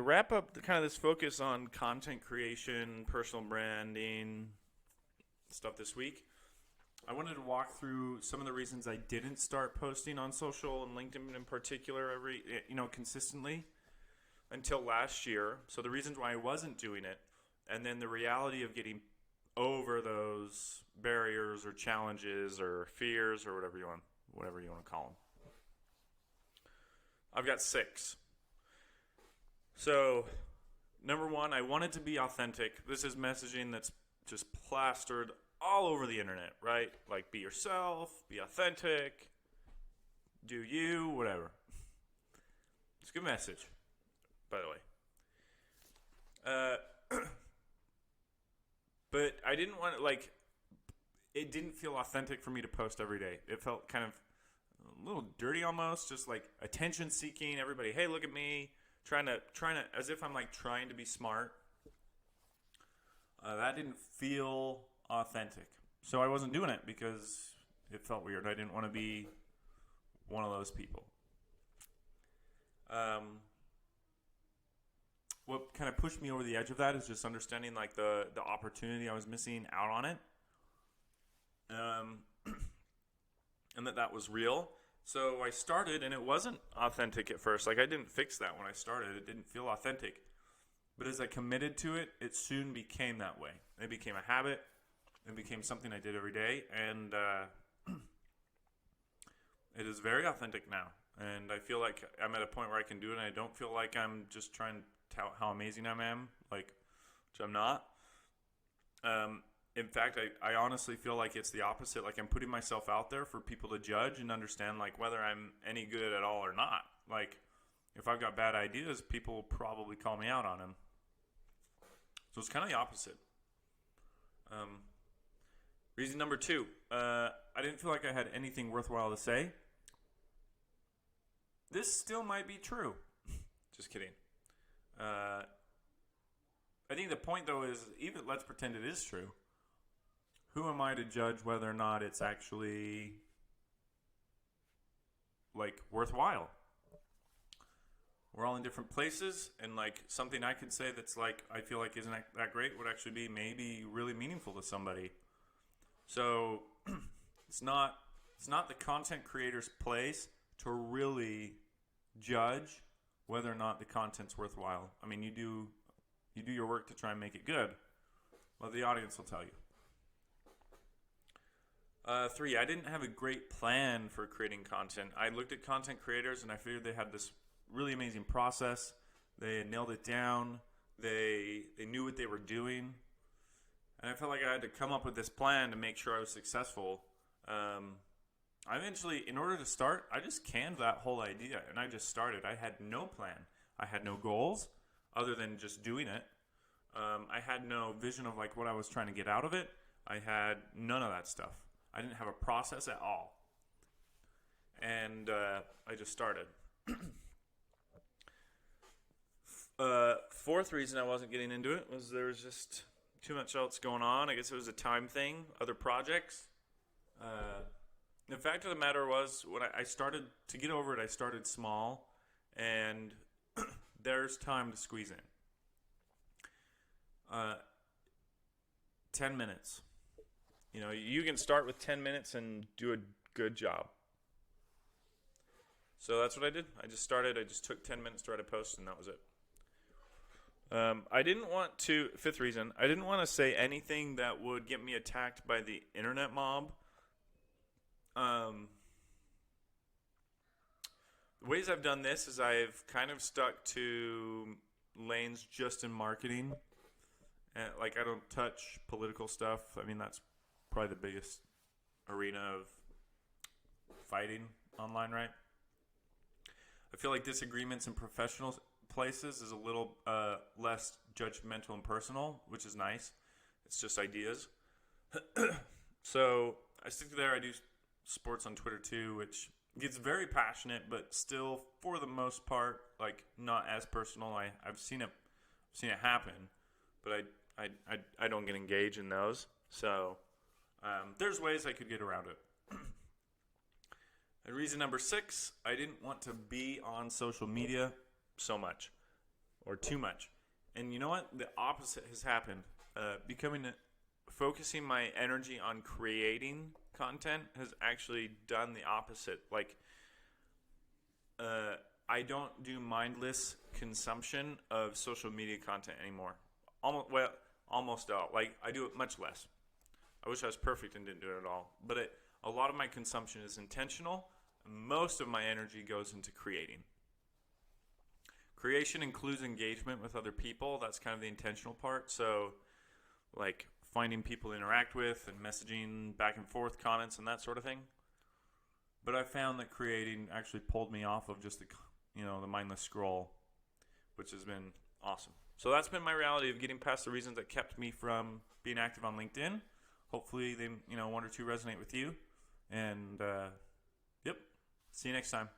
wrap up kind of this focus on content creation, personal branding stuff this week, I wanted to walk through some of the reasons I didn't start posting on social and LinkedIn in particular consistently until last year. So the reasons why I wasn't doing it, and then the reality of getting over those barriers or challenges or fears or whatever you want to call them. I've got 6. So, number 1, I wanted to be authentic. This is messaging that's just plastered all over the internet, right? Like, be yourself, be authentic, do you, whatever. It's a good message, by the way. But I didn't want to, it didn't feel authentic for me to post every day. It felt kind of a little dirty almost, just like attention seeking. Everybody, hey, look at me, trying to, as if I'm trying to be smart. That didn't feel authentic. So I wasn't doing it because it felt weird. I didn't want to be one of those people. What kind of pushed me over the edge of that is just understanding the opportunity I was missing out on it. And that was real. So I started, and it wasn't authentic at first. I didn't fix that when I started. It didn't feel authentic. But as I committed to it, it soon became that way. It became a habit. It became something I did every day. And it is very authentic now. And I feel like I'm at a point where I can do it, and I don't feel like I'm just trying to tout how amazing I am, which I'm not. In fact, I honestly feel like it's the opposite. I'm putting myself out there for people to judge and understand, whether I'm any good at all or not. If I've got bad ideas, people will probably call me out on them. So it's kind of the opposite. Reason number 2, I didn't feel like I had anything worthwhile to say. This still might be true. Just kidding. I think the point, though, is even let's pretend it is true. Who am I to judge whether or not it's actually worthwhile? We're all in different places, and something I could say that's I feel like isn't that great would actually be maybe really meaningful to somebody. So it's not the content creator's place to really judge whether or not the content's worthwhile. I mean, you do your work to try and make it good. Well, the audience will tell you. 3, I didn't have a great plan for creating content. I looked at content creators and I figured they had this really amazing process. They had nailed it down. They knew what they were doing. And I felt like I had to come up with this plan to make sure I was successful. I eventually, in order to start, I just canned that whole idea, and I just started. I had no plan. I had no goals other than just doing it. I had no vision of what I was trying to get out of it. I had none of that stuff. I didn't have a process at all. And I just started. 4th reason I wasn't getting into it was there was just too much else going on. I guess it was a time thing, other projects. The fact of the matter was, when I started to get over it, I started small, and there's time to squeeze in. 10 minutes. You can start with 10 minutes and do a good job. So that's what I did. I just took 10 minutes to write a post, and that was it. I didn't want to, 5th reason, I didn't want to say anything that would get me attacked by the internet mob. The ways I've done this is I've kind of stuck to lanes just in marketing. And, I don't touch political stuff. I mean, that's probably the biggest arena of fighting online, right? I feel like disagreements in professional places is a little less judgmental and personal, which is nice. It's just ideas. So I stick to there. I do sports on Twitter too, which gets very passionate, but still, for the most part, not as personal. I've seen it happen, but I don't get engaged in those. So there's ways I could get around it. And reason number 6, I didn't want to be on social media so much. or too much. And you know what? The opposite has happened. Focusing my energy on creating content has actually done the opposite. Like, I don't do mindless consumption of social media content anymore. Almost all. Like, I do it much less. I wish I was perfect and didn't do it at all. But a lot of my consumption is intentional. Most of my energy goes into creating. Creation includes engagement with other people. That's kind of the intentional part. So, like, finding people to interact with and messaging back and forth, comments, and that sort of thing. But I found that creating actually pulled me off of just the mindless scroll, which has been awesome. So that's been my reality of getting past the reasons that kept me from being active on LinkedIn. Hopefully they, one or two resonate with you. And, yep. See you next time.